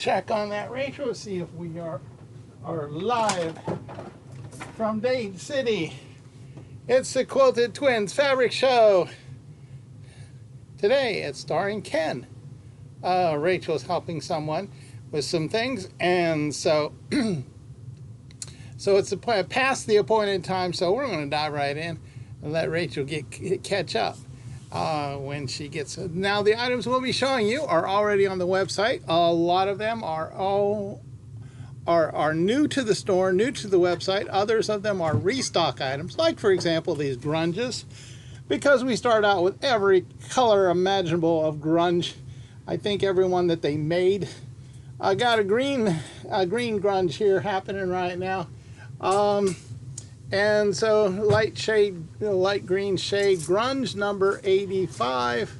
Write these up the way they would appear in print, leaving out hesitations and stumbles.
Check on that, Rachel, see if we are live from Dade City. It's the Quilted Twins Fabric Show. Today it's starring Ken. Rachel's helping someone with some things, and so it's past the appointed time, so we're going to dive right in and let Rachel catch up when she gets. Now the items we'll be showing you are already on the website. A lot of them are new to the store, new to the website. Others of them are restock items, like for example these grunges, because we start out with every color imaginable of grunge. I think everyone that they made. I got a green grunge here happening right now, and so light green shade grunge number 85,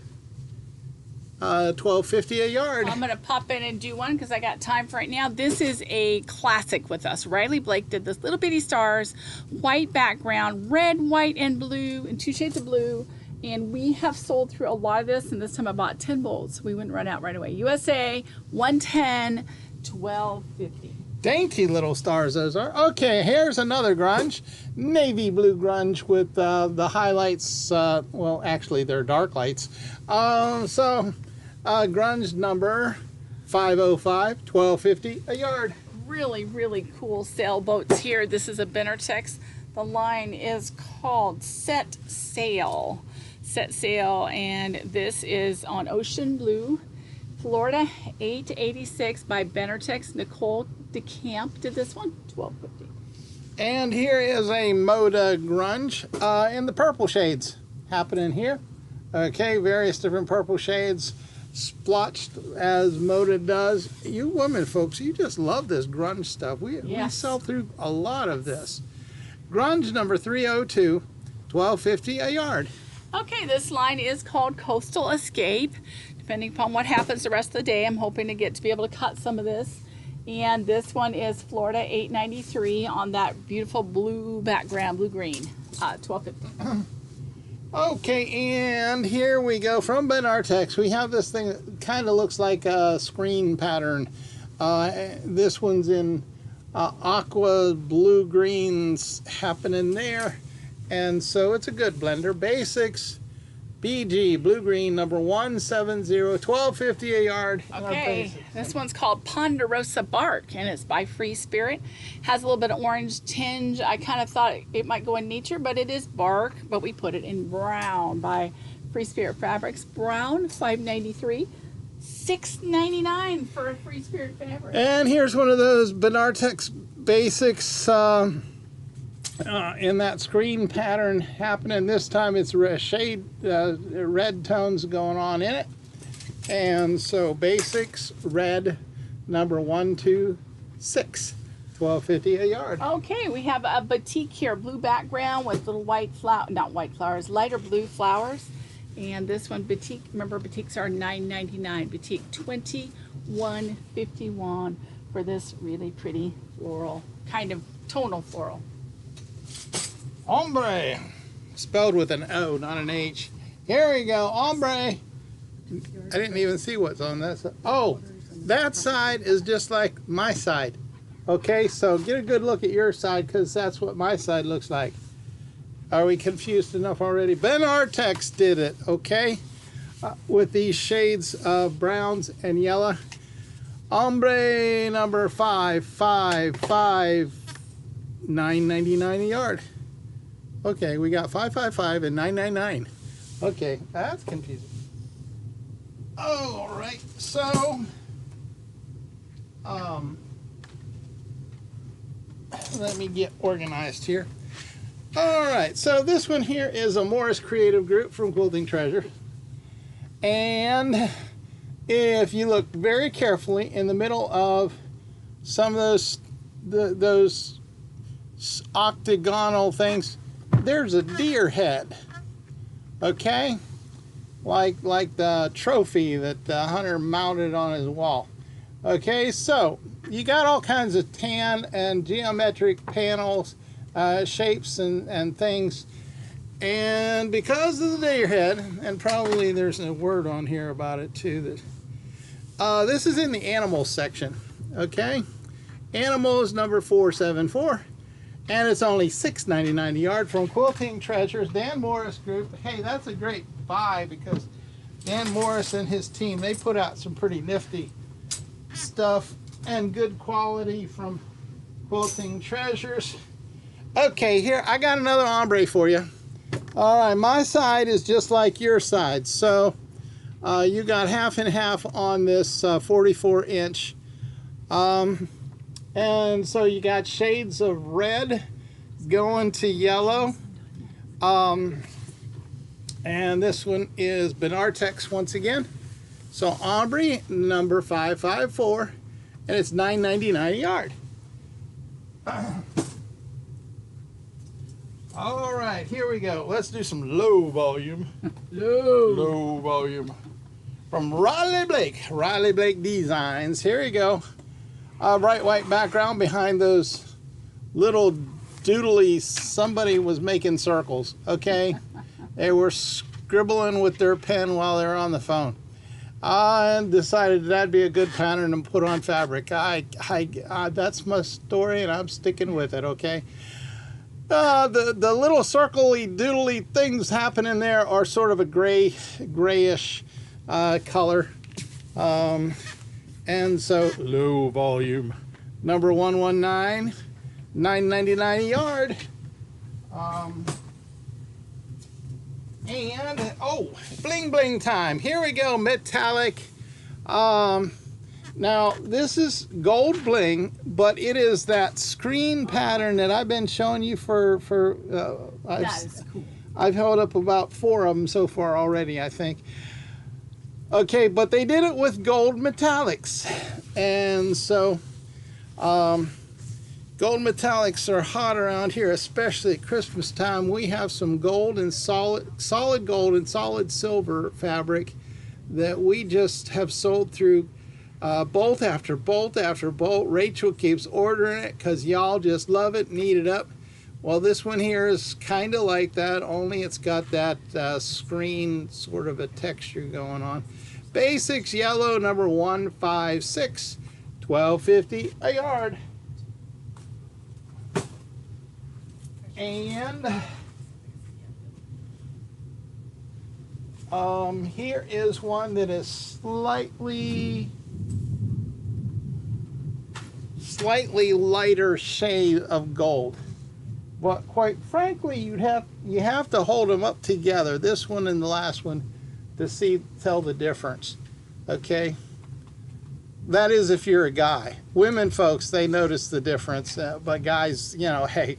$12.50 a yard. I'm gonna pop in and do one because I got time for right now. This is a classic with us. Riley Blake did this little bitty stars, white background, red, white, and blue, and 2 shades of blue. And we have sold through a lot of this, and this time I bought 10 bolts. We wouldn't run out right away. USA 110, $12.50. Dainty little stars those are. Okay, here's another grunge, navy blue grunge with the highlights. Well, actually they're dark lights. Grunge number 505, $12.50 a yard. Really, really cool sailboats here. This is a Benartex. The line is called Set Sail, and this is on Ocean Blue, Florida 886 by Benartex. Nicole DeCamp did this one, $12.50. And here is a Moda grunge in the purple shades happening here. Okay, various different purple shades, splotched as Moda does. You women folks, you just love this grunge stuff. We sell through a lot of this. Grunge number 302, $12.50 a yard. Okay, this line is called Coastal Escape. Depending upon what happens the rest of the day, I'm hoping to be able to cut some of this. And this one is Florida 893 on that beautiful blue background, blue-green, $12.50. Okay, and here we go from Benartex. We have this thing that kind of looks like a screen pattern. This one's in aqua blue greens happening there, and so it's a good blender. Basics BG blue green number 170, $12.50 a yard. Okay, this one's called Ponderosa Bark, and it's by Free Spirit. Has a little bit of orange tinge. I kind of thought it might go in nature, but it is bark, but we put it in brown by Free Spirit Fabrics. Brown, $5.93. $6.99 for a Free Spirit fabric. And here's one of those Benartex basics in that screen pattern happening. This time it's shade red tones going on in it. And so basics red number 126, $12.50 a yard. Okay, we have a batik here, blue background with little white lighter blue flowers. And this one, batik, remember batiks are $9.99. Batik $21.51 for this really pretty floral, kind of tonal floral. Ombre, spelled with an O, not an H. Here we go, ombre. I didn't even see what's on that side. Oh, that side is just like my side. Okay, so get a good look at your side, because that's what my side looks like. Are we confused enough already? Benartex did it, okay? With these shades of browns and yellow. Ombre number 555, $9.99 a yard. Okay, we got 555 and $9.99. Okay, that's confusing. All right, so let me get organized here. All right, so this one here is a Morris Creative Group from Quilting Treasure. And if you look very carefully in the middle of some of those octagonal things, there's a deer head, okay? Like the trophy that the hunter mounted on his wall. Okay, so you got all kinds of tan and geometric panels, shapes and things, and because of the deer head, and probably there's a word on here about it too, This is in the animal section, okay? Animals number 474, and it's only $6.99 a yard from Quilting Treasures, Dan Morris Group. Hey, that's a great buy because Dan Morris and his team, they put out some pretty nifty stuff and good quality from Quilting Treasures. Okay, here, I got another ombre for you. All right, my side is just like your side, so you got half and half on this 44-inch. And so you got shades of red going to yellow. And this one is Benartex once again. So ombre number 554, and it's $9.99 a yard. All right, here we go. Let's do some low volume. Low volume. From Riley Blake Designs. Here we go. Bright white background behind those little doodly, somebody was making circles, okay? They were scribbling with their pen while they were on the phone. I decided that'd be a good pattern to put on fabric. That's my story and I'm sticking with it, okay? The little circle-y, doodly things happening there are sort of a grayish color. And so, low volume. Number 119, $9.99 a yard. And, oh, bling bling time. Here we go, metallic. Now, this is gold bling, but it is that screen pattern that I've been showing you That is cool. I've held up about 4 of them so far already, I think. Okay, but they did it with gold metallics. And so, gold metallics are hot around here, especially at Christmas time. We have some gold and solid gold and solid silver fabric that we just have sold through bolt after bolt after bolt. Rachel keeps ordering it because y'all just love it and eat it up. Well, this one here is kind of like that, only it's got that screen sort of a texture going on. Basics yellow number 156, $12.50 a yard. And here is one that is slightly lighter shade of gold. But quite frankly, you have to hold them up together, this one and the last one, to tell the difference. Okay, that is if you're a guy. Women folks, they notice the difference, but guys, you know, hey,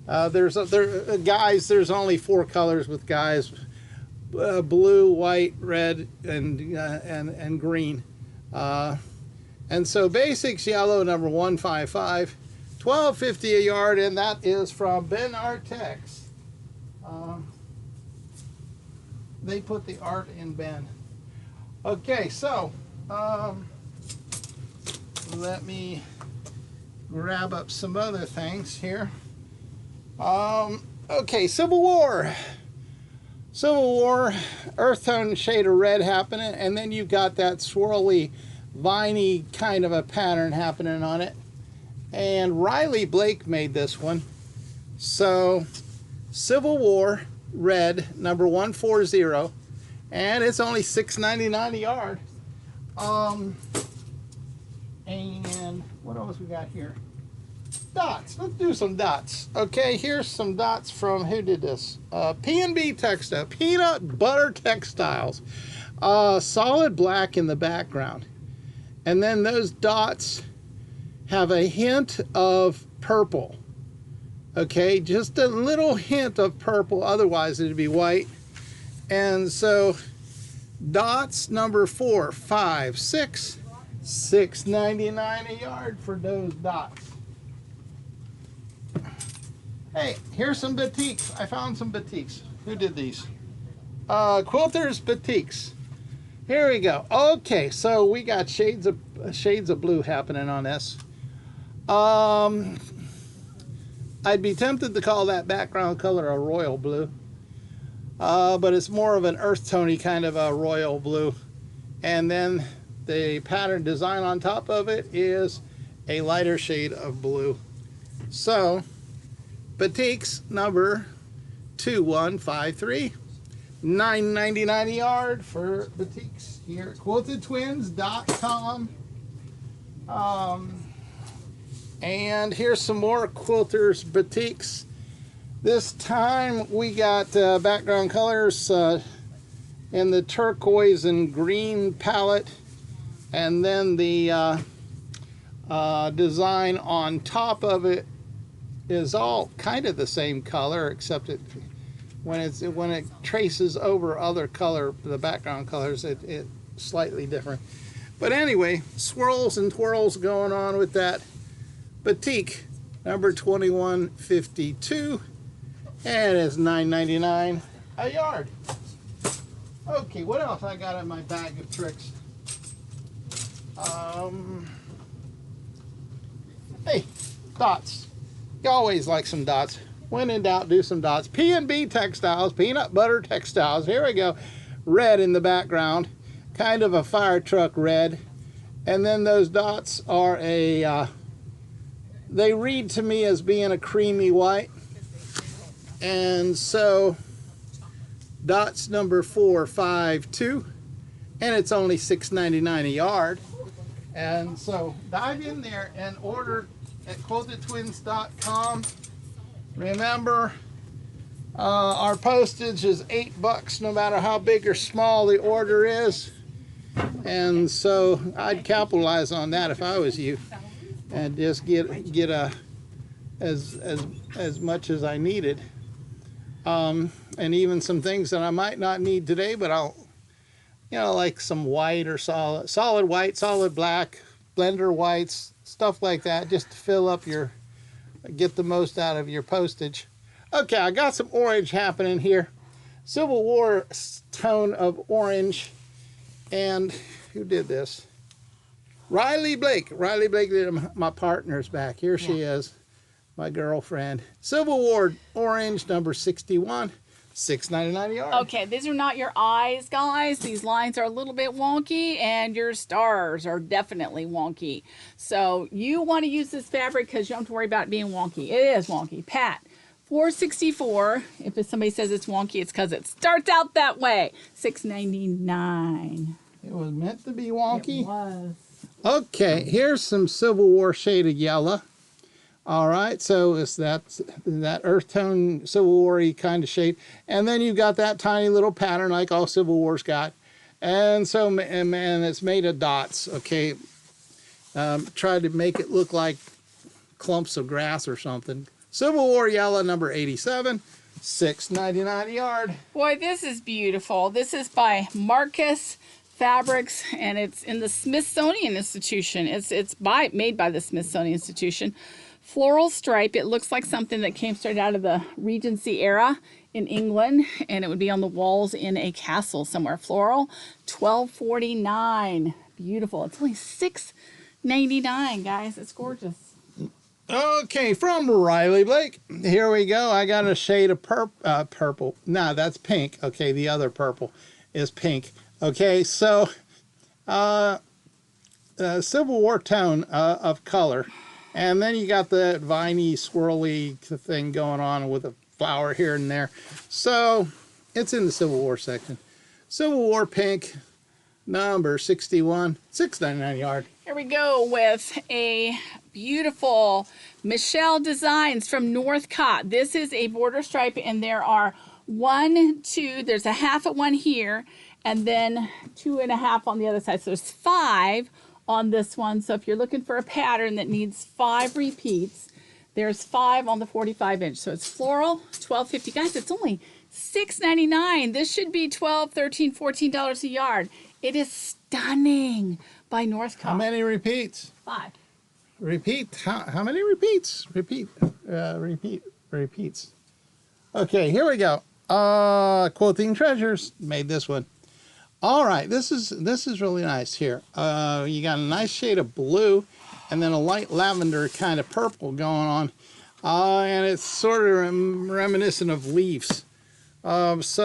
guys, there's only 4 colors with guys: blue, white, red, and green. And so basics yellow number 155. $12.50 a yard, and that is from Benartex. They put the art in Ben. Okay, so let me grab up some other things here. Okay, Civil War. Civil War, earth tone shade of red happening, and then you've got that swirly, viney kind of a pattern happening on it. And Riley Blake made this one. So, Civil War, red, number 140, and it's only $6.99 a yard. And what else we got here? Dots. Let's do some dots. Okay, here's some dots from, who did this? P&B Textile, Peanut Butter Textiles. Solid black in the background. And then those dots have a hint of purple. Okay, just a little hint of purple, otherwise it'd be white. And so dots number 4, 5, 6, $6.99 a yard for those dots. Hey, here's some batiks. I found some batiks. Who did these? Quilters Batiks. Here we go. Okay, so we got shades of blue happening on this. I'd be tempted to call that background color a royal blue, but it's more of an earth tony kind of a royal blue. And then the pattern design on top of it is a lighter shade of blue. So, batiks number 2153, $9.99 a yard for batiks here at quiltedtwins.com. And here's some more quilters batiks. This time we got background colors in the turquoise and green palette, and then the design on top of it is all kind of the same color, except when it traces over other color, the background colors, it's slightly different. But anyway, swirls and twirls going on with that batik number 2152, and it's $9.99 a yard. Okay, what else I got in my bag of tricks? Hey, dots. You always like some dots. When in doubt, do some dots. P&B Textiles, peanut butter textiles. Here we go. Red in the background, kind of a fire truck red. And then those dots are they read to me as being a creamy white. And so, dots number 452, and it's only $6.99 a yard. And so dive in there and order at quiltedtwins.com. Remember, our postage is $8 no matter how big or small the order is. And so I'd capitalize on that if I was you, and just get as much as I needed. And even some things that I might not need today, but I'll, like some white or solid white, solid black, blender whites, stuff like that, just to fill up get the most out of your postage. Okay, I got some orange happening here. Civil War tone of orange. And who did this? Riley Blake. Riley Blake did it. My partner's back. Here she is, my girlfriend. Civil War orange number 61. $6.99 a yard. Okay, these are not your eyes, guys. These lines are a little bit wonky, and your stars are definitely wonky. So you want to use this fabric because you don't have to worry about it being wonky. It is wonky. Pat, $4.64. If somebody says it's wonky, it's because it starts out that way. $6.99. It was meant to be wonky. It was. Okay, here's some Civil War shaded yellow. All right, so it's that earth tone Civil War-y kind of shade. And then you've got that tiny little pattern like all Civil Wars got. And so, man, it's made of dots, okay? Tried to make it look like clumps of grass or something. Civil War yellow number 87, $6.99 a yard. Boy, this is beautiful. This is by Marcus Fabrics, and it's in the Smithsonian Institution. It's made by the Smithsonian Institution. Floral stripe. It looks like something that came straight out of the Regency era in England, and it would be on the walls in a castle somewhere. Floral, $12.49. Beautiful. It's only $6.99, guys. It's gorgeous. Okay, from Riley Blake. Here we go. I got a shade of purple. No, that's pink. Okay, the other purple is pink. Okay, so Civil War tone of color. And then you got that viney, swirly thing going on with a flower here and there. So it's in the Civil War section. Civil War pink, number 61, $6.99 a yard. Here we go with a beautiful Michelle Designs from Northcott. This is a border stripe, and there are there's a half at one here, and then 2.5 on the other side. So there's 5 on this one. So if you're looking for a pattern that needs 5 repeats, there's 5 on the 45-inch. So it's floral, $12.50. Guys, it's only $6.99. This should be $12, $13, $14 a yard. It is stunning by Northcott. How many repeats? 5. Repeat. How many repeats? Repeats. Okay, here we go. Quilting Treasures made this one. All right, this is really nice here. You got a nice shade of blue and then a light lavender kind of purple going on. And it's sort of reminiscent of leaves. Once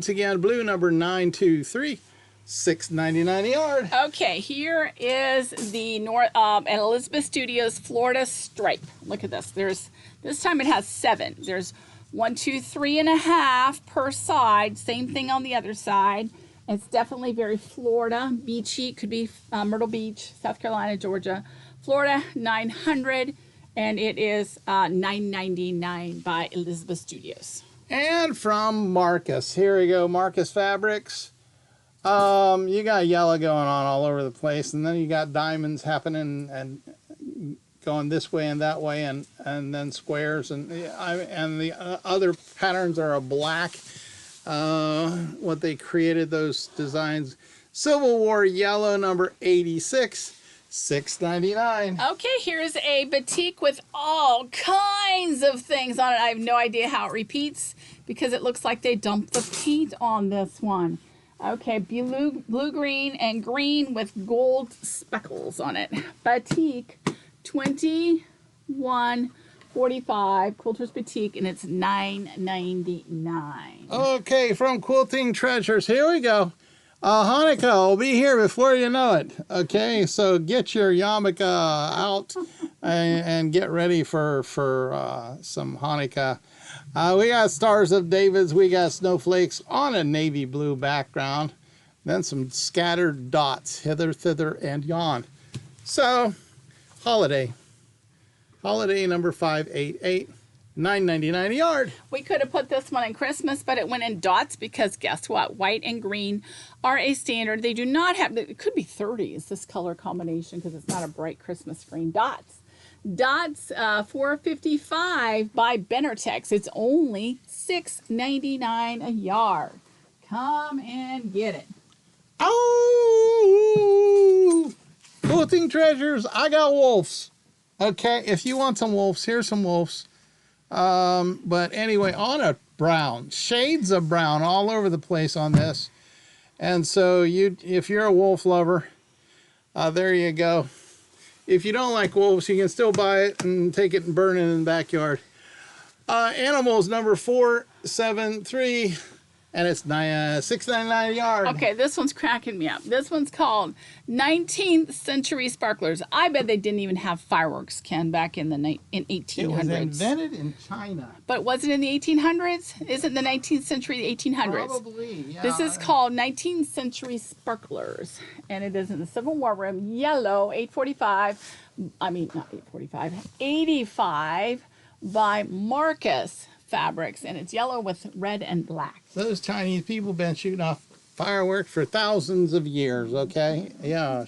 again, blue number 923, $6.99 a yard. Okay, here is the North at Elizabeth Studios Florida stripe. Look at this. This time it has 7. There's 1, 2, 3.5 per side. Same thing on the other side. It's definitely very Florida beachy. Could be Myrtle Beach, South Carolina, Georgia, Florida. 900, and it is $9.99 by Elizabeth Studios. And from Marcus, here we go. Marcus Fabrics. You got yellow going on all over the place, and then you got diamonds happening and going this way and that way, and then squares, and the other patterns are a black. What they created, those designs. Civil War yellow, number 86, $6.99. Okay, here's a batik with all kinds of things on it. I have no idea how it repeats because it looks like they dumped the paint on this one. Okay, blue, green, and green with gold speckles on it. Batik, $21.45. Quilter's Batik, and it's $9.99. Okay, from Quilting Treasures, here we go. Hanukkah will be here before you know it. Okay, so get your yarmulke out and get ready for some Hanukkah. We got Stars of David's, we got snowflakes on a navy blue background, then some scattered dots, hither, thither, and yon. So, holiday number 588, $9.99 a yard. We could have put this one in Christmas, but it went in dots because guess what? White and green are a standard. They do not have, it could be 30s, this color combination, because it's not a bright Christmas green. Dots, $4.55 by Benartex. It's only $6.99 a yard. Come and get it. Oh! Quilting Treasures, I got wolves. Okay, if you want some wolves, here's some wolves. But anyway, on a brown, shades of brown all over the place on this. And so if you're a wolf lover, there you go. If you don't like wolves, you can still buy it and take it and burn it in the backyard. Animals number 473, and it's $6.99 a yard. Okay, this one's cracking me up. This one's called 19th Century Sparklers. I bet they didn't even have fireworks, Ken, back in the 1800s. It was invented in China. But was it in the 1800s? Isn't the 19th century the 1800s? Probably, yeah. This is called 19th Century Sparklers, and it is in the Civil War room, yellow, $8.45. I mean, not $8.45, $85 by Marcus Fabrics, and it's yellow with red and black. Those Chinese people been shooting off fireworks for thousands of years, okay? Yeah,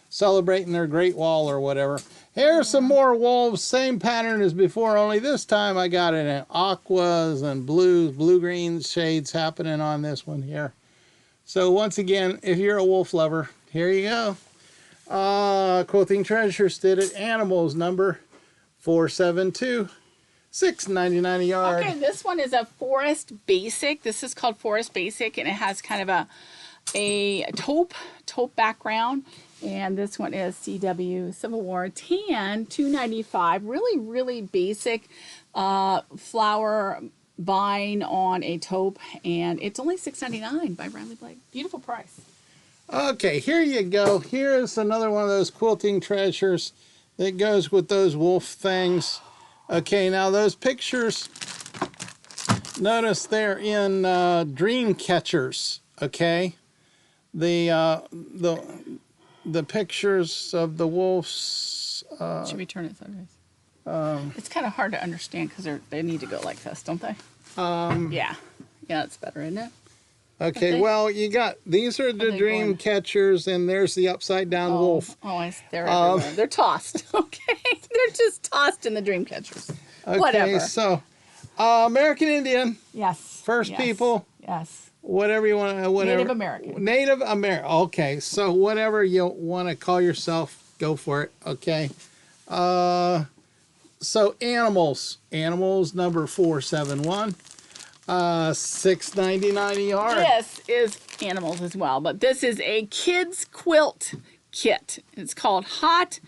celebrating their Great Wall or whatever. Here's some more wolves, same pattern as before, only this time I got it in aquas and blues, blue-green shades happening on this one here. So once again, if you're a wolf lover, here you go. Quilting Treasures did it. Animals number 472. $6.99 a yard. Okay, this one is a Forest Basic. This is called Forest Basic, and it has kind of a taupe background. And this one is CW Civil War tan, $2.95. Really, really basic flower vine on a taupe, and it's only $6.99 by Riley Blake. Beautiful price. Okay, here you go. Here's another one of those Quilting Treasures that goes with those wolf things. Okay, now those pictures, notice they're in dream catchers, okay? The pictures of the wolves. Should we turn it sideways? It's kind of hard to understand because they need to go like this, don't they? Yeah, it's better, isn't it? Okay, well, you got, these are the dream catchers, and there's the upside down wolf. Oh, they're everywhere. They're tossed, okay? They're just tossed in the dream catchers. Okay, Whatever. So, American Indian. Yes. First people. Yes. Whatever you want to, whatever. Native American. Native American. Okay, so whatever you want to call yourself, go for it, okay? So, animals. Animals, number 471. $6.99 a yard. This is animals as well, but this is a kids quilt kit. It's called Hot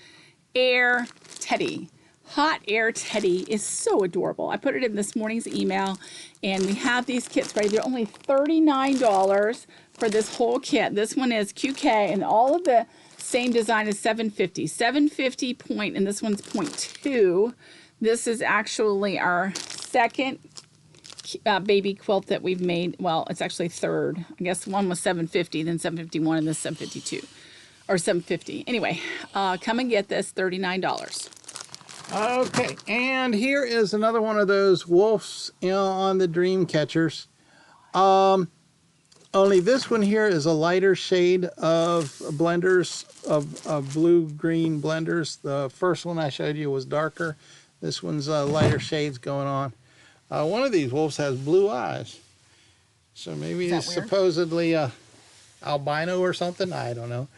Air Teddy. Hot Air Teddy is so adorable. I put it in this morning's email, and we have these kits ready. They're only $39 for this whole kit. This one is QK, and all of the same design is 750. 750 point, and this one's 0.2. This is actually our second baby quilt that we've made. Well, it's actually third. I guess one was 750, then 751, and this 752. Or 750. Anyway, come and get this, $39. Okay, and here is another one of those wolves, you know, on the dream catchers. Only this one here is a lighter shade of blenders, of blue-green blenders. The first one I showed you was darker. This one's lighter shades going on. One of these wolves has blue eyes. So maybe he's supposedly albino or something. I don't know.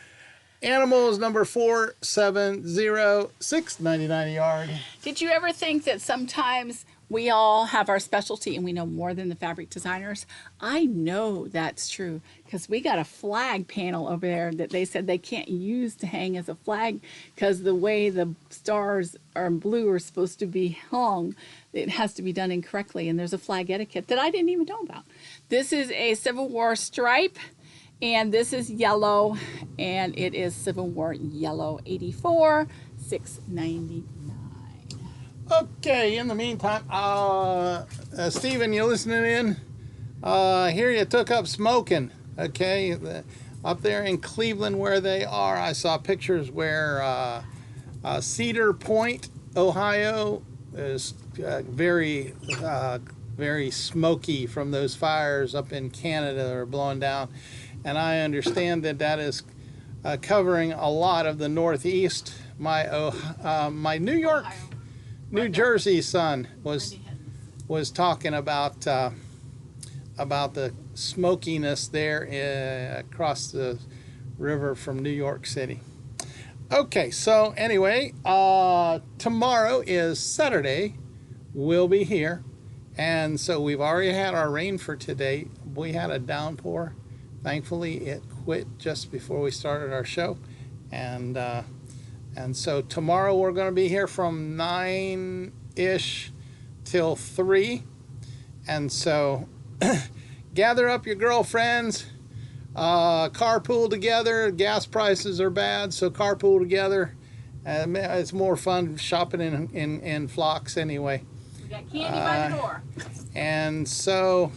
Animals number 470, $6.99 a yard. Did you ever think that sometimes we all have our specialty and we know more than the fabric designers? I know that's true because we got a flag panel over there that they said they can't use to hang as a flag because the way the stars are blue are supposed to be hung, it has to be done incorrectly, and there's a flag etiquette that I didn't even know about. This is a Civil War stripe. And this is yellow, and it is Civil War yellow, 84, $6.99. Okay, in the meantime, Stephen, you listening in? Here you took up smoking, okay? Up there in Cleveland where they are, I saw pictures where Cedar Point, Ohio is very smoky from those fires up in Canada that are blowing down. And I understand that that is covering a lot of the Northeast. My New Jersey son was talking about the smokiness there across the river from New York City. Okay, so anyway, tomorrow is Saturday. We'll be here, and so we've already had our rain for today. We had a downpour. Thankfully, it quit just before we started our show, and so tomorrow we're going to be here from 9-ish till 3, and so gather up your girlfriends, carpool together. Gas prices are bad, so carpool together. It's more fun shopping in flocks anyway. We got candy by the door. And so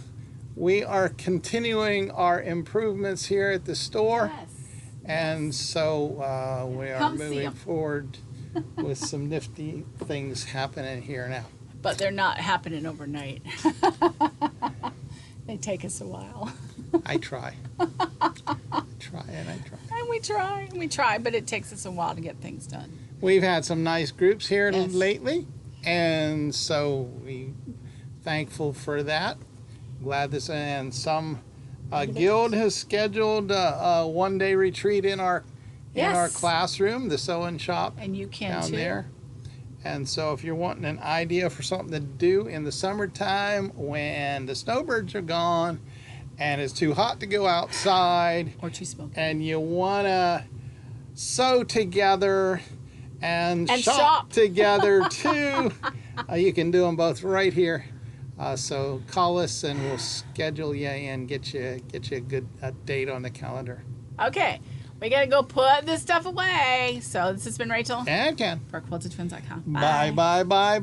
we are continuing our improvements here at the store. Yes. And so we are Come moving forward with some nifty things happening here now. But they're not happening overnight. They take us a while. I try. I try. And we try, but it takes us a while to get things done. We've had some nice groups here lately, and so we thankful for that. Glad this, and some guild has scheduled a one-day retreat in our classroom, the sewing shop, and you can down too. there. And so if you're wanting an idea for something to do in the summertime when the snowbirds are gone and it's too hot to go outside, or too smoky, and you want to sew together and shop together too, you can do them both right here. So call us and we'll schedule you and get you a good date on the calendar. Okay, we gotta go put this stuff away. So this has been Rachel And Ken. for QuiltedTwins.com. Bye.